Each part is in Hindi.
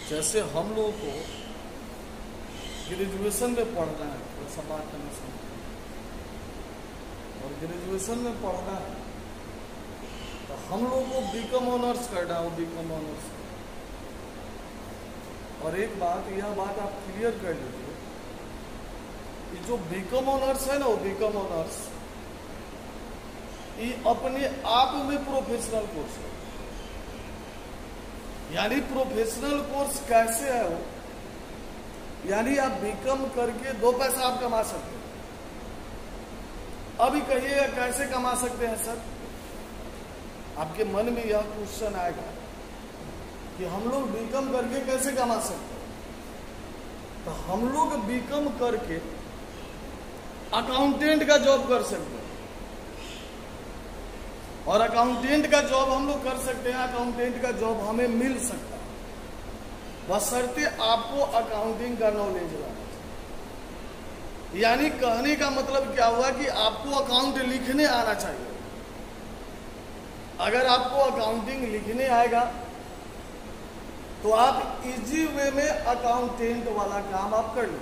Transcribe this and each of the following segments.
जैसे हम लोगों को ग्रेजुएशन में पढ़ना है, वैसा बात करना समझ, और ग्रेजुएशन में पढ़ना है तो हम लोगों को बीकॉम ऑनर्स करना है, बीकॉम ऑनर्स। और एक बात, यह बात आप क्लियर कर लीजिए कि जो बीकॉम ऑनर्स है ना, वो बीकॉम ऑनर्स ये अपने आप में प्रोफेशनल कोर्स है। यानी प्रोफेशनल कोर्स कैसे है वो, यानी आप बीकॉम करके 2 पैसा आप कमा सकते हैं। अभी कहिएगा कैसे कमा सकते हैं सर, आपके मन में यह क्वेश्चन आएगा कि हम लोग बीकॉम करके कैसे कमा सकते हैं। तो हम लोग बीकॉम करके अकाउंटेंट का जॉब कर सकते हैं, और अकाउंटेंट का जॉब हम लोग कर सकते हैं, अकाउंटेंट का जॉब हमें मिल सकता है, बशर्ते आपको अकाउंटिंग का नॉलेज रहना चाहिए। यानी कहने का मतलब क्या हुआ कि आपको अकाउंट लिखने आना चाहिए। अगर आपको अकाउंटिंग लिखने आएगा तो आप इजी वे में अकाउंटेंट वाला काम आप कर लो।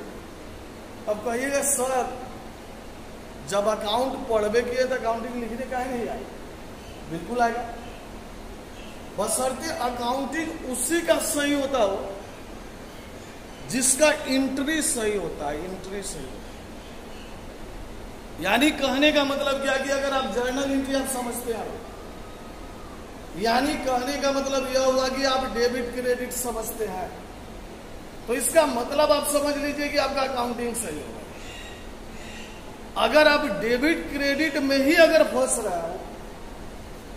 अब कहिएगा सर जब अकाउंट पढ़वे किए तो अकाउंटिंग लिखने का ही नहीं आएगा। बिल्कुल आएगा, बशर्ते अकाउंटिंग उसी का सही होता हो जिसका एंट्री सही होता है, एंट्री सही होता है। यानी कहने का मतलब क्या कि अगर आप जर्नल एंट्री आप समझते हैं, यानी कहने का मतलब यह हुआ कि आप डेबिट क्रेडिट समझते हैं, तो इसका मतलब आप समझ लीजिए कि आपका अकाउंटिंग सही होगा। अगर आप डेबिट क्रेडिट में ही अगर फंस रहे हो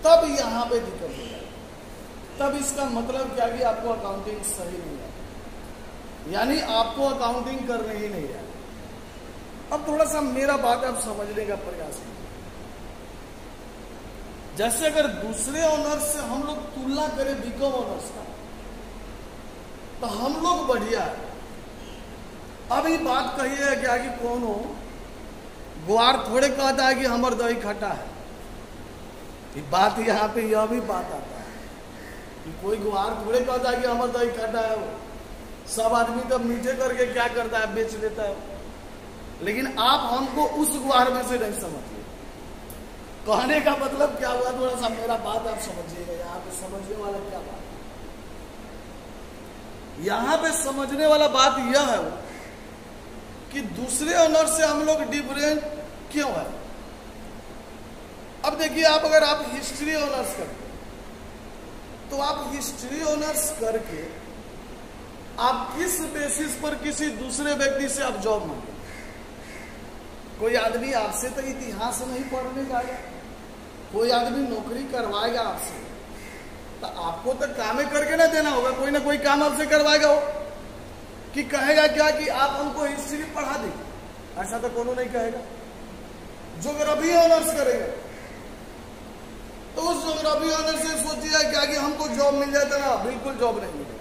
तब यहां पे दिक्कत हो जाएगी, तब इसका मतलब क्या कि आपको अकाउंटिंग सही नहीं है, यानी आपको अकाउंटिंग करने ही नहीं है। अब थोड़ा सा मेरा बात आप समझने का प्रयास कीजिए। जैसे अगर दूसरे ऑनर्स से हम लोग तुलना करें बीकॉम ऑनर्स का, तो हम लोग बढ़िया है। अभी बात कही है क्या कि कौन हो ग्वार थोड़े कहता है कि हमर दही खट्टा है। ये बात यहाँ पे यह भी बात आता है कि कोई ग्वार थोड़े कहता है कि हमर दही खट्टा है। वो सब आदमी तो मीठे करके क्या करता है, बेच देता है। लेकिन आप हमको उस ग्वार में से नहीं समझिए। कहने का मतलब क्या हुआ, थोड़ा सा मेरा बात आप समझिएगा। यहाँ पे समझने वाला क्या बात, यहाँ पे समझने वाला बात यह है कि दूसरे ऑनर से हम लोग डिफरेंट क्यों है। अब देखिए, आप अगर आप हिस्ट्री ऑनर्स करते तो आप हिस्ट्री ऑनर्स करके आप किस बेसिस पर किसी दूसरे व्यक्ति से आप जॉब मांगे। कोई आदमी आपसे तो इतिहास नहीं पढ़ने जाएगा, कोई आदमी नौकरी करवाएगा आपसे तो आपको तो कामें करके ना देना होगा, कोई ना कोई काम आपसे करवाएगा। वो कि कहेगा क्या कि आप हमको हिस्ट्री पढ़ा दीजिए, ऐसा तो कोनो नहीं कहेगा। ज्योग्राफी ऑनर्स करेगा तो उस ज्योग्राफी ऑनर्स से सोचिए क्या कि हमको जॉब मिल जाता ना, बिल्कुल जॉब नहीं मिलेगा।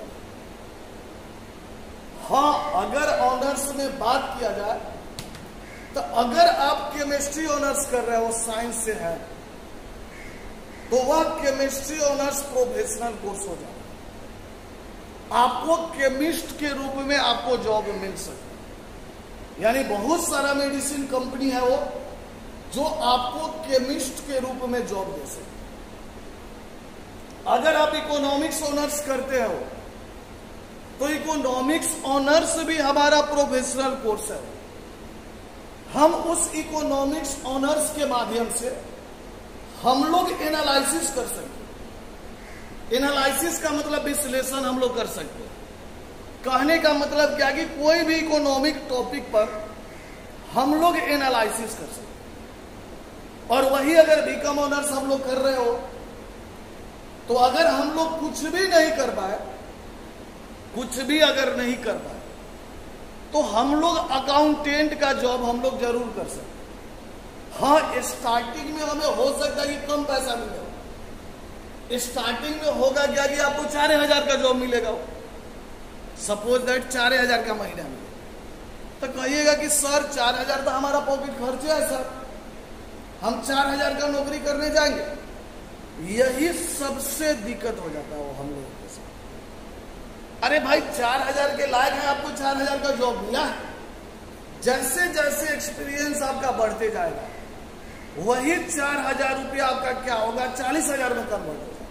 हाँ, अगर ऑनर्स में बात किया जाए तो अगर आप केमिस्ट्री ऑनर्स कर रहे हो, साइंस से है, तो वह केमिस्ट्री ऑनर्स प्रोफेशनल कोर्स हो जाए। आपको केमिस्ट के रूप में आपको जॉब मिल सकती। यानी बहुत सारा मेडिसिन कंपनी है वो जो आपको केमिस्ट के रूप में जॉब दे सकती। अगर आप इकोनॉमिक्स ऑनर्स करते हो तो इकोनॉमिक्स ऑनर्स भी हमारा प्रोफेशनल कोर्स है। हम उस इकोनॉमिक्स ऑनर्स के माध्यम से हम लोग एनालिसिस कर सकते। एनालिसिस का मतलब विश्लेषण हम लोग कर सकते। कहने का मतलब क्या कि कोई भी इकोनॉमिक टॉपिक पर हम लोग एनालिसिस कर सकते। और वही अगर बीकॉम ऑनर्स हम लोग कर रहे हो तो अगर हम लोग कुछ भी नहीं कर पाए, कुछ भी अगर नहीं कर पाए, तो हम लोग अकाउंटेंट का जॉब हम लोग जरूर कर सकते। हाँ, स्टार्टिंग में हमें हो सकता है कि कम पैसा मिलेगा। स्टार्टिंग में होगा क्या कि आपको 4,000 का जॉब मिलेगा, सपोज दैट 4,000 का महीना मिलेगा। तो कहिएगा कि सर 4,000 तो हमारा पॉकेट खर्चा है सर, हम 4,000 का नौकरी करने जाएंगे। यही सबसे दिक्कत हो जाता है वो हम लोगों के साथ। अरे भाई 4,000 के लायक है, आपको 4,000 का जॉब मिला। जैसे जैसे एक्सपीरियंस आपका बढ़ते जाएगा वही 4,000 रुपया आपका क्या होगा, 40,000 में कन्वर्ट हो जाए।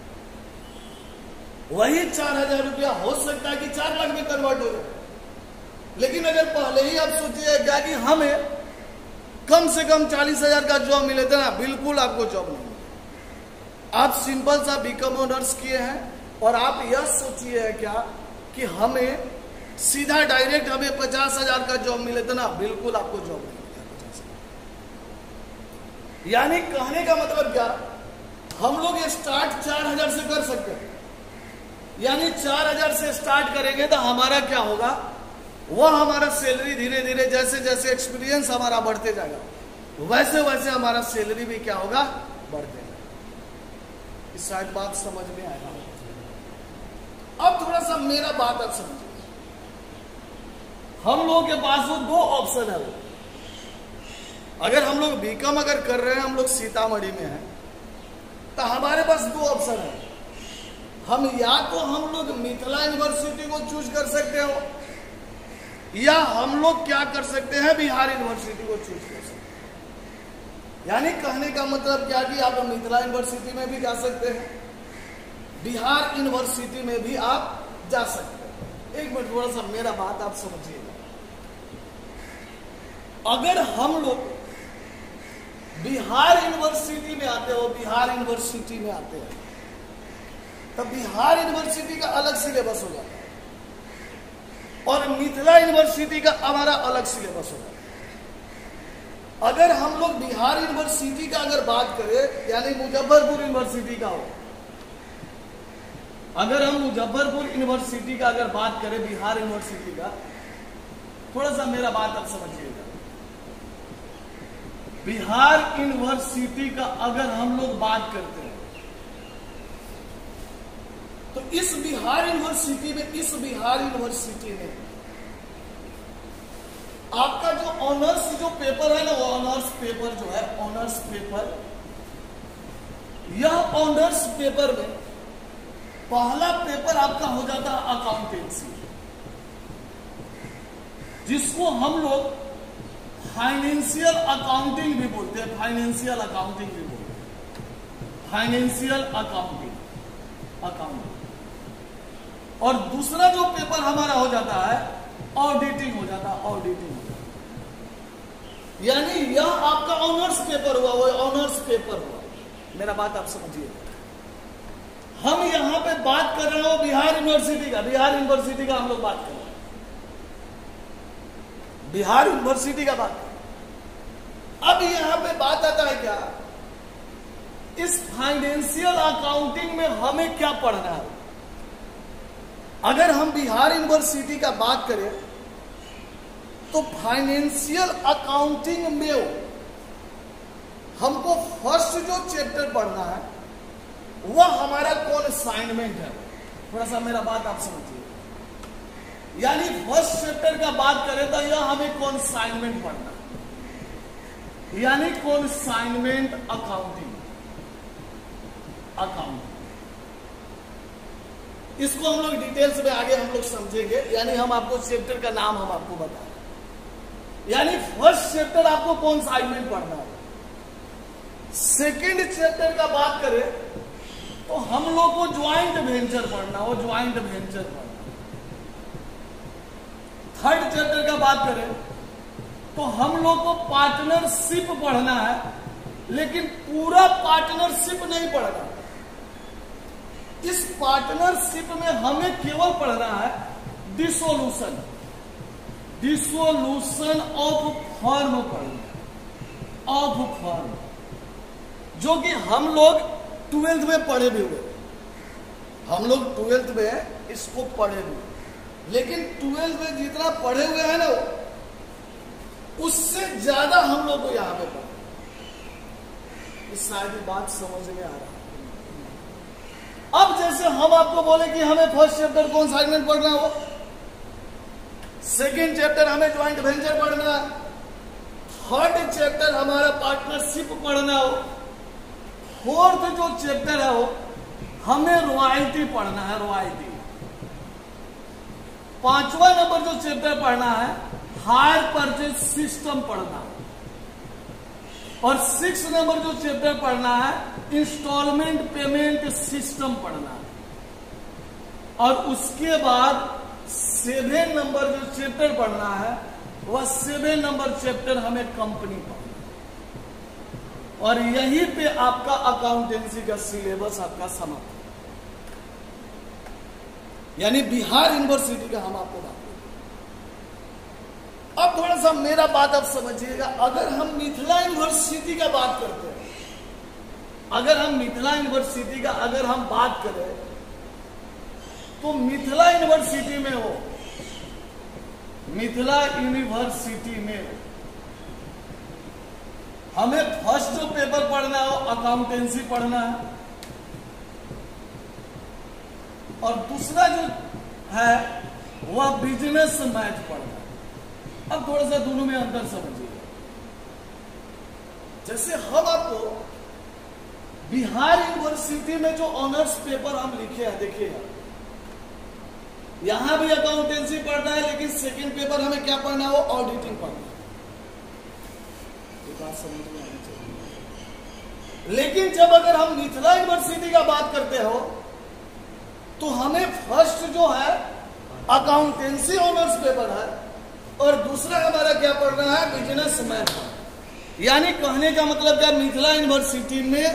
वही 4,000 रुपया हो सकता है कि 4 लाख में कन्वर्ट हो जाए। लेकिन अगर पहले ही आप सोचिए क्या कि हमें कम से कम 40,000 का जॉब मिले थे ना, बिल्कुल आपको जॉब नहीं मिले। आप सिंपल सा बीकॉम ऑनर्स किए हैं और आप यह सोचिए क्या कि हमें सीधा डायरेक्ट हमें 50,000 का जॉब मिले थे ना, बिल्कुल आपको जॉब नहीं मिलेगा 50,000। यानी कहने का मतलब क्या, हम लोग ये स्टार्ट 4,000 से कर सकते हैं। यानी 4,000 से स्टार्ट करेंगे तो हमारा क्या होगा, वह हमारा सैलरी धीरे धीरे जैसे जैसे एक्सपीरियंस हमारा बढ़ते जाएगा वैसे वैसे हमारा सैलरी भी क्या होगा, बढ़ते जाएगा। इस शायद बात समझ में आएगा। अब थोड़ा सा मेरा बात आप समझिए। हम लोगों के पास वो 2 ऑप्शन है। अगर हम लोग बीकॉम अगर कर रहे हैं, हम लोग सीतामढ़ी में हैं, तो हमारे पास 2 ऑप्शन है। हम या तो हम लोग मिथिला यूनिवर्सिटी को चूज कर सकते हो, या हम लोग क्या कर सकते हैं, बिहार यूनिवर्सिटी को चूज कर सकते हैं। यानी कहने का मतलब क्या कि आप मिथिला यूनिवर्सिटी में भी जा सकते हैं, बिहार यूनिवर्सिटी में भी आप जा सकते हैं। एक मिनट थोड़ा सा मेरा बात आप समझिएगा। अगर हम लोग बिहार यूनिवर्सिटी में आते हो, बिहार यूनिवर्सिटी में आते हैं, तब बिहार यूनिवर्सिटी का अलग सिलेबस हो जाता है और मिथिला यूनिवर्सिटी का हमारा अलग सिलेबस हो जाता है। अगर हम लोग बिहार यूनिवर्सिटी का अगर बात करें, यानी मुजफ्फरपुर यूनिवर्सिटी का हो, अगर हम मुजफ्फरपुर यूनिवर्सिटी का अगर बात करें, बिहार यूनिवर्सिटी का, थोड़ा सा मेरा बात आप समझिएगा। बिहार यूनिवर्सिटी का अगर हम लोग बात करते हैं तो इस बिहार यूनिवर्सिटी में आपका जो ऑनर्स जो पेपर है ना, वो ऑनर्स पेपर जो है, ऑनर्स पेपर, यह ऑनर्स पेपर में पहला पेपर आपका हो जाता है अकाउंटेंसी, जिसको हम लोग फाइनेंशियल अकाउंटिंग भी बोलते हैं, फाइनेंशियल अकाउंटिंग भी बोलते हैं, फाइनेंशियल अकाउंटिंग। और दूसरा जो पेपर हमारा हो जाता है ऑडिटिंग हो जाता है, ऑडिटिंग हो जाता है। यानी यह आपका ऑनर्स पेपर हुआ, वो ऑनर्स पेपर हुआ। मेरा बात आप समझिए। हम यहां पे बात कर रहे हो बिहार यूनिवर्सिटी का, बिहार यूनिवर्सिटी का हम लोग बात कर रहे हैं, बिहार यूनिवर्सिटी का बात कर रहे हैं। अब यहां पे बात आता है क्या, इस फाइनेंशियल अकाउंटिंग में हमें क्या पढ़ना है। अगर हम बिहार यूनिवर्सिटी का बात करें तो फाइनेंशियल अकाउंटिंग में हमको फर्स्ट जो चैप्टर पढ़ना है वह हमारा कॉन्साइनमेंट है। थोड़ा सा मेरा बात आप समझिए। यानी फर्स्ट चैप्टर का बात करें तो यह हमें कॉन्साइनमेंट पढ़ना है, यानी कॉन्साइनमेंट अकाउंटिंग। इसको हम लोग डिटेल्स में आगे हम लोग समझेंगे। यानी हम आपको चैप्टर का नाम हम आपको बता रहे हैं। यानी फर्स्ट चैप्टर आपको कॉन्साइनमेंट पढ़ना है। सेकेंड चैप्टर का बात करें तो हम लोग को ज्वाइंट वेंचर पढ़ना हो, ज्वाइंट वेंचर पढ़ना। थर्ड चैप्टर का बात करें तो हम लोग को पार्टनरशिप पढ़ना है, लेकिन पूरा पार्टनरशिप नहीं पढ़ना। इस पार्टनरशिप में हमें केवल पढ़ना है डिसोल्यूशन, डिसोल्यूशन ऑफ फर्म पढ़ना, ऑफ फर्म, जो कि हम लोग 12th में पढ़े भी हुए। हम लोग 12th में इसको पढ़े भी, लेकिन 12th में जितना पढ़े हुए हैं ना उससे ज्यादा हम लोग को यहां पे पढ़े। इस सारी बात समझ में आ रहा है। अब जैसे हम आपको बोले कि हमें फर्स्ट चैप्टर कॉन्साइनमेंट पढ़ना हो, सेकेंड चैप्टर हमें ज्वाइंट वेंचर पढ़ना है, थर्ड चैप्टर हमारा पार्टनरशिप पढ़ना हो, फोर्थ जो चैप्टर है वो हमें रॉयल्टी पढ़ना है, रॉयल्टी। 5वां नंबर जो चैप्टर पढ़ना है हायर परचेज सिस्टम पढ़ना है, और 6 नंबर जो चैप्टर पढ़ना है इंस्टॉलमेंट पेमेंट सिस्टम पढ़ना है, और उसके बाद 7 नंबर जो चैप्टर पढ़ना है वह 7 नंबर चैप्टर हमें कंपनी पढ़ना है, और यहीं पे आपका अकाउंटेंसी का सिलेबस आपका समाप्त, यानी बिहार यूनिवर्सिटी का हम आपको बात करें। अब थोड़ा सा मेरा बात आप समझिएगा, अगर हम मिथिला यूनिवर्सिटी का बात करते हैं, अगर हम मिथिला यूनिवर्सिटी का अगर हम बात करें तो मिथिला यूनिवर्सिटी में हो, मिथिला यूनिवर्सिटी में हमें फर्स्ट जो पेपर पढ़ना हो अकाउंटेंसी पढ़ना है, और दूसरा जो है वह बिजनेस मैथ पढ़ना है। अब थोड़ा सा दोनों में अंतर समझिए। जैसे हम आपको बिहार यूनिवर्सिटी में जो ऑनर्स पेपर हम लिखे हैं, देखिएगा यहां भी अकाउंटेंसी पढ़ना है, लेकिन सेकंड पेपर हमें क्या पढ़ना हो, ऑडिटिंग पढ़ना है। ये बात समझ में आनी चाहिए। लेकिन जब अगर हम मिथिला यूनिवर्सिटी का बात करते हो तो हमें फर्स्ट जो है अकाउंटेंसी ऑनर्स पेपर है, और दूसरा हमारा क्या पढ़ना है, बिजनेस मैथ। यानी कहने का मतलब क्या, मिथिला यूनिवर्सिटी में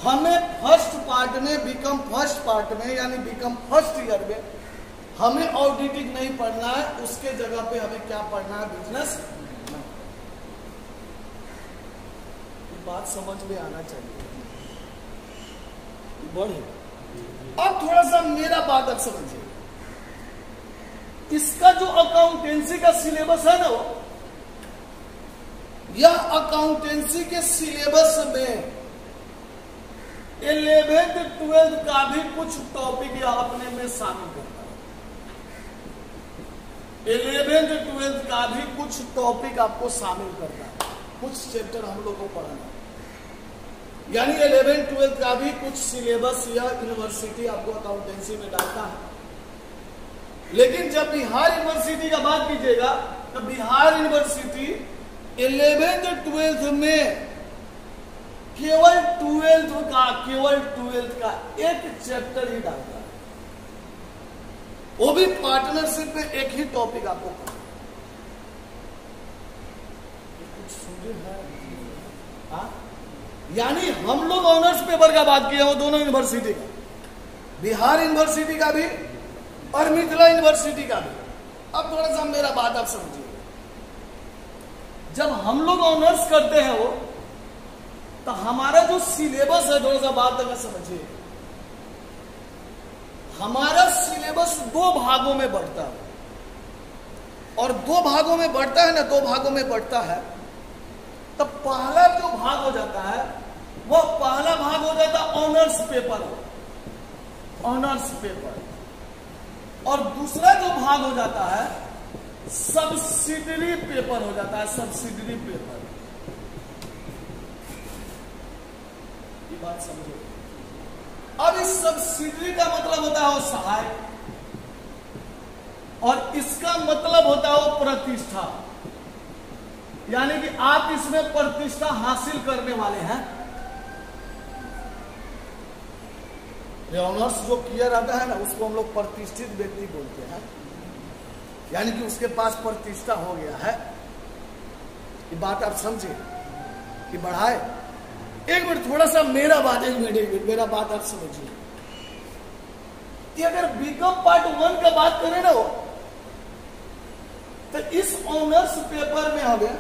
हमें फर्स्ट पार्ट में, बीकॉम फर्स्ट पार्ट में, यानी बीकॉम फर्स्ट ईयर में हमें ऑडिटिंग नहीं पढ़ना है, उसके जगह पे हमें क्या पढ़ना है, बिजनेस। बात समझ में आना चाहिए, बढ़े। अब थोड़ा सा मेरा बात आप समझिए, इसका जो अकाउंटेंसी का सिलेबस है ना, वो यह अकाउंटेंसी के सिलेबस में 11th 12th का भी कुछ टॉपिक यह अपने में शामिल करता है। 11th 12th का भी कुछ टॉपिक आपको शामिल करता है, कुछ चैप्टर हम लोग को पढ़ाना है, यानी 11th 12th का भी कुछ सिलेबस या यूनिवर्सिटी आपको अकाउंटेंसी में डालता है। लेकिन जब बिहार यूनिवर्सिटी का बात कीजिएगा तो बिहार यूनिवर्सिटी 11th 12th में केवल 12th का एक चैप्टर ही डालता है, वो भी पार्टनरशिप में एक ही टॉपिक आपको पढ़ना है। कुछ समझे है? यानी हम लोग ऑनर्स पेपर का बात किए वो दोनों यूनिवर्सिटी का, बिहार यूनिवर्सिटी का भी और मिथिला यूनिवर्सिटी का भी। अब थोड़ा सा मेरा बात आप समझिए, जब हम लोग ऑनर्स करते हैं वो, तो हमारा जो सिलेबस है, थोड़ा सा बात अगर समझिए, हमारा सिलेबस 2 भागों में बढ़ता है, और 2 भागों में बढ़ता है ना, 2 भागों में बढ़ता है। तो पहला जो भाग हो जाता है, वह पहला भाग हो जाता है ऑनर्स पेपर, ऑनर्स पेपर, और दूसरा जो भाग हो जाता है सब्सिडरी पेपर हो जाता है, सब्सिडरी पेपर। ये बात समझो। अब इस सब्सिडरी का मतलब होता है वो सहायक, और इसका मतलब होता है वो प्रतिष्ठा, यानी कि आप इसमें प्रतिष्ठा हासिल करने वाले हैं। ऑनर्स जो किया जाता है ना, उसको हम लोग प्रतिष्ठित व्यक्ति बोलते हैं, यानी कि उसके पास प्रतिष्ठा हो गया है। ये बात आप समझे कि बढ़ाए। एक मिनट, थोड़ा सा मेरा बात, एक मिनट मेरा बात आप समझिए कि अगर बीकॉम पार्ट 1 का बात करें ना, तो इस ऑनर्स पेपर में हमें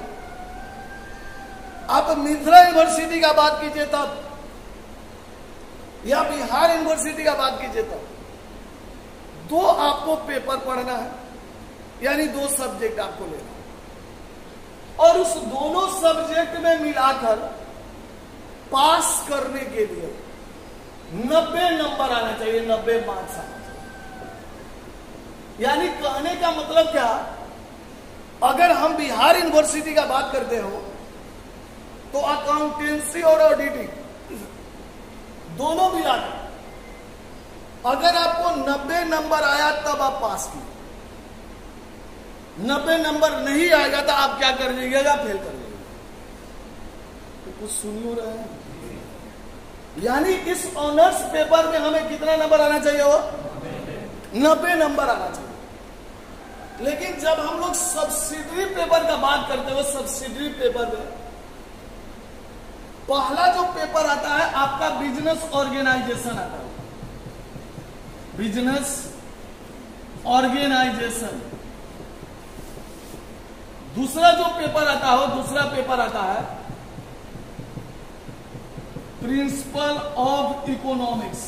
आप मिथिला यूनिवर्सिटी का बात कीजिए तब, या बिहार यूनिवर्सिटी का बात कीजिए तब, 2 आपको पेपर पढ़ना है, यानी 2 सब्जेक्ट आपको लेना है, और उस दोनों सब्जेक्ट में मिलाकर पास करने के लिए 90 नंबर आना चाहिए, 90 मार्क्स आना चाहिए। यानी कहने का मतलब क्या, अगर हम बिहार यूनिवर्सिटी का बात करते हो तो अकाउंटेंसी और ऑडिटिंग दोनों मिलाकर अगर आपको 90 नंबर आया तब आप पास किए, 90 नंबर नहीं आएगा तो आप क्या कर लीजिएगा? फेल कर लीजिएगा। तो कुछ सुन ही रहे हैं। यानी इस ऑनर्स पेपर में हमें कितना नंबर आना चाहिए? वो 90 नंबर आना चाहिए। लेकिन जब हम लोग सब्सिडरी पेपर का बात करते हैं, सब्सिडरी पेपर में पहला जो पेपर आता है आपका बिजनेस ऑर्गेनाइजेशन आता है, बिजनेस ऑर्गेनाइजेशन। दूसरा जो पेपर आता है, दूसरा पेपर आता है प्रिंसिपल ऑफ इकोनॉमिक्स,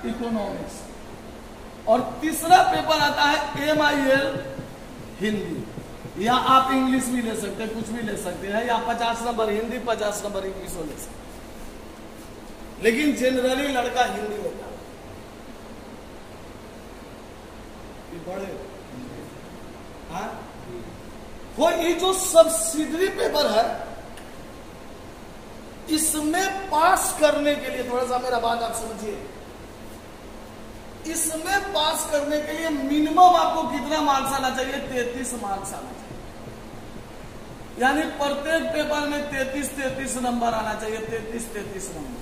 इकोनॉमिक्स। और तीसरा पेपर आता है MIL हिंदी, या आप इंग्लिश भी ले सकते हैं, कुछ भी ले सकते हैं, या 50 नंबर हिंदी 50 नंबर इंग्लिश हो ले सकते हैं। लेकिन जनरली लड़का हिंदी लेता है। बड़े हाँ, वो ये जो सब्सिडरी पेपर है, इसमें पास करने के लिए, थोड़ा सा मेरा बात आप समझिए, इसमें पास करने के लिए मिनिमम आपको कितना मार्क्स आना चाहिए? 33 मार्क्स आना चाहिए। यानी प्रत्येक पेपर में 33 नंबर आना चाहिए, 33 नंबर।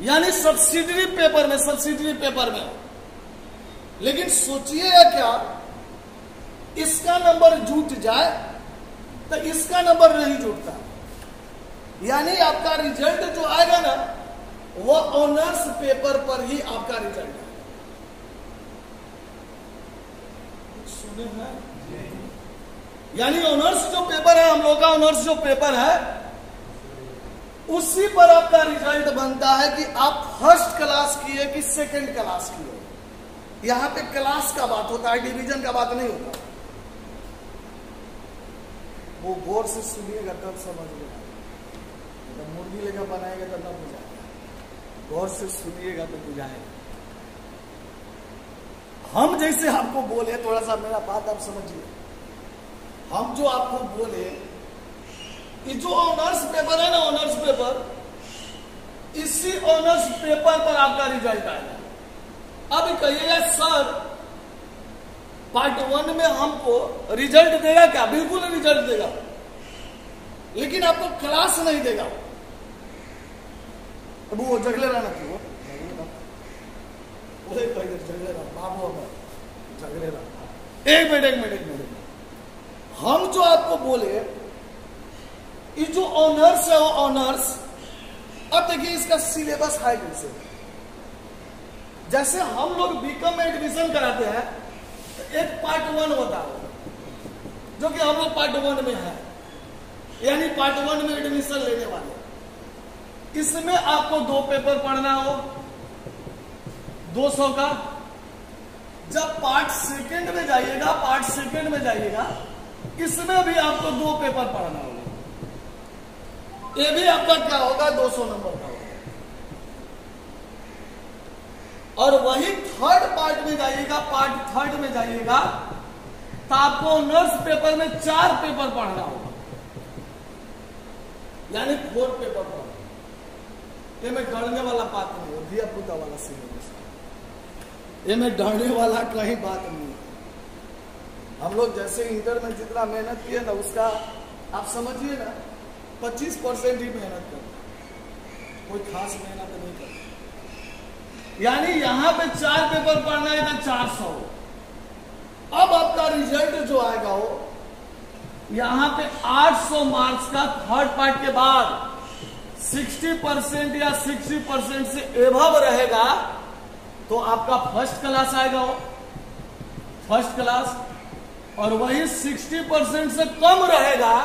यानी सब्सिडरी पेपर में, सब्सिडरी पेपर में। लेकिन सोचिएगा क्या, इसका नंबर जुट जाए तो इसका नंबर नहीं जुटता। यानी आपका रिजल्ट जो आएगा ना, वो ऑनर्स पेपर पर ही आपका रिजल्ट है। सुने हैं? यानी ऑनर्स जो पेपर है, हम लोग का ऑनर्स जो पेपर है, उसी पर आपका रिजल्ट बनता है कि आप फर्स्ट क्लास किए कि सेकंड क्लास किए। यहां पे क्लास का बात होता है, डिवीजन का बात नहीं होता। वो गौर से सुनिएगा तब समझ लेगा। मुर्गी लेकर बनाएगा तब ना बुझाएगा, गौर से सुनिएगा तो बुझाएगा। हम जैसे आपको बोले, थोड़ा सा मेरा बात आप समझिए, हम जो आपको बोले, ये जो ऑनर्स पेपर है ना, ऑनर्स पेपर, इसी ऑनर्स पेपर पर आपका रिजल्ट आएगा। अब कहिएगा सर पार्ट 1 में हमको रिजल्ट देगा क्या? बिल्कुल रिजल्ट देगा, लेकिन आपको क्लास नहीं देगा। अब वो झगड़े रहना थी, वो झगड़े रहा बाबू, झगड़े रहा। एक मिनट, हम जो आपको बोले, ये जो ऑनर्स है वो ऑनर्स, अब देखिए इसका सिलेबस है कैसे। जैसे हम लोग बीकॉम में एडमिशन कराते हैं, तो एक पार्ट 1 होता है, जो कि हम लोग पार्ट 1 में है, यानी पार्ट 1 में एडमिशन लेने वाले। इसमें आपको 2 पेपर पढ़ना हो, 200 का। जब पार्ट सेकंड में जाइएगा, पार्ट सेकंड में जाइएगा, इसमें भी आपको 2 पेपर पढ़ना होगा। ये भी आपका क्या होगा? 200 नंबर का होगा। और वही थर्ड पार्ट में जाइएगा, पार्ट थर्ड में जाइएगा, तो आपको ऑनर्स पेपर में 4 पेपर पढ़ना होगा, यानी 4 पेपर पढ़ना। ये में डरने वाला बात नहीं है, धिया पुता वाला सिलेबस। ये में डरने वाला कहीं बात नहीं है। हम लोग जैसे इंटर में जितना मेहनत किए ना, उसका आप समझिए ना 25% ही मेहनत करते, कोई खास मेहनत नहीं करते। यानी यहां पे 4 पेपर पढ़ना है तो 400। अब आपका रिजल्ट जो आएगा वो यहां पे 800 मार्क्स का थर्ड पार्ट के बाद 60% या 60% से एबव रहेगा तो आपका फर्स्ट क्लास आएगा, वो फर्स्ट क्लास। और वही 60% से कम रहेगा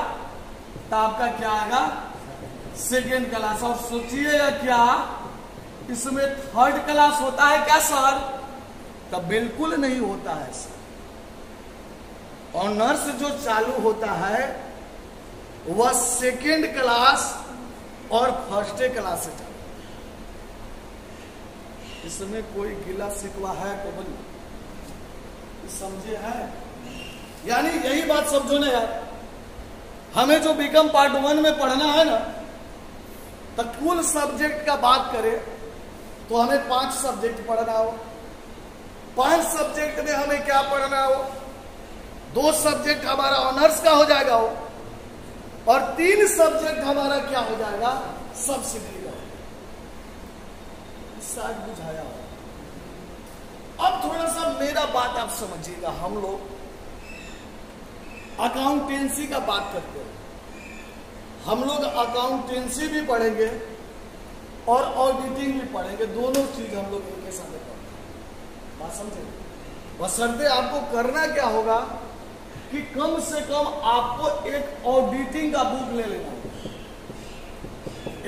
तो आपका क्या आएगा? Second class. और सोचिएगा क्या इसमें थर्ड क्लास होता है क्या सर? तब बिल्कुल नहीं होता है सर। ऑनर्स जो चालू होता है वह सेकेंड क्लास और फर्स्ट क्लास से चालू। इसमें कोई गिला शिकवा है तो बोलिए, समझे है? यानी यही बात समझो ना यार, हमें जो बीकॉम पार्ट 1 में पढ़ना है ना, तो कुल सब्जेक्ट का बात करें तो हमें 5 सब्जेक्ट पढ़ना हो। 5 सब्जेक्ट में हमें क्या पढ़ना हो? 2 सब्जेक्ट हमारा ऑनर्स का हो जाएगा हो, और 3 सब्जेक्ट हमारा क्या हो जाएगा? सब्सिडी का। शायद बुझाया हो। अब थोड़ा सा मेरा बात आप समझिएगा। हम लोग अकाउंटेंसी का बात करते हैं, हम लोग अकाउंटेंसी भी पढ़ेंगे और ऑडिटिंग भी पढ़ेंगे। दोनों चीज हम लोग एक साथ पढ़ेंगे। बात समझे? बशर्ते आपको करना क्या होगा कि कम से कम आपको एक ऑडिटिंग का बुक ले लेना होगा।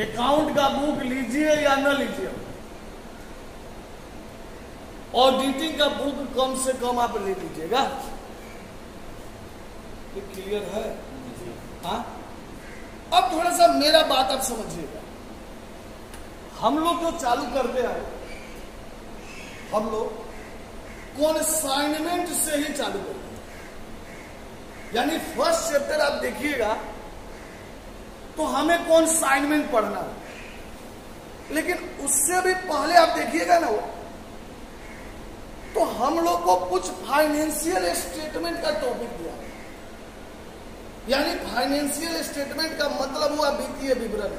अकाउंट का बुक लीजिए या न लीजिए, ऑडिटिंग का बुक कम से कम आप ले लीजिएगा। ये क्लियर है? हाँ। अब थोड़ा सा मेरा बात आप समझिएगा। हम लोग जो चालू करते हैं, हम लोग कॉन्साइनमेंट से ही चालू करते हैं। यानी फर्स्ट चैप्टर आप देखिएगा तो हमें कॉन्साइनमेंट पढ़ना है, लेकिन उससे भी पहले आप देखिएगा ना, वो तो हम लोग को कुछ फाइनेंशियल स्टेटमेंट का टॉपिक दिया। यानी फाइनेंशियल स्टेटमेंट का मतलब हुआ वित्तीय विवरण,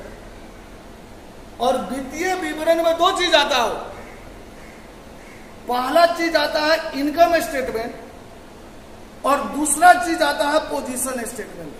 और वित्तीय विवरण में 2 चीज आता है। पहला चीज आता है इनकम स्टेटमेंट, और दूसरा चीज आता है पोजीशन स्टेटमेंट।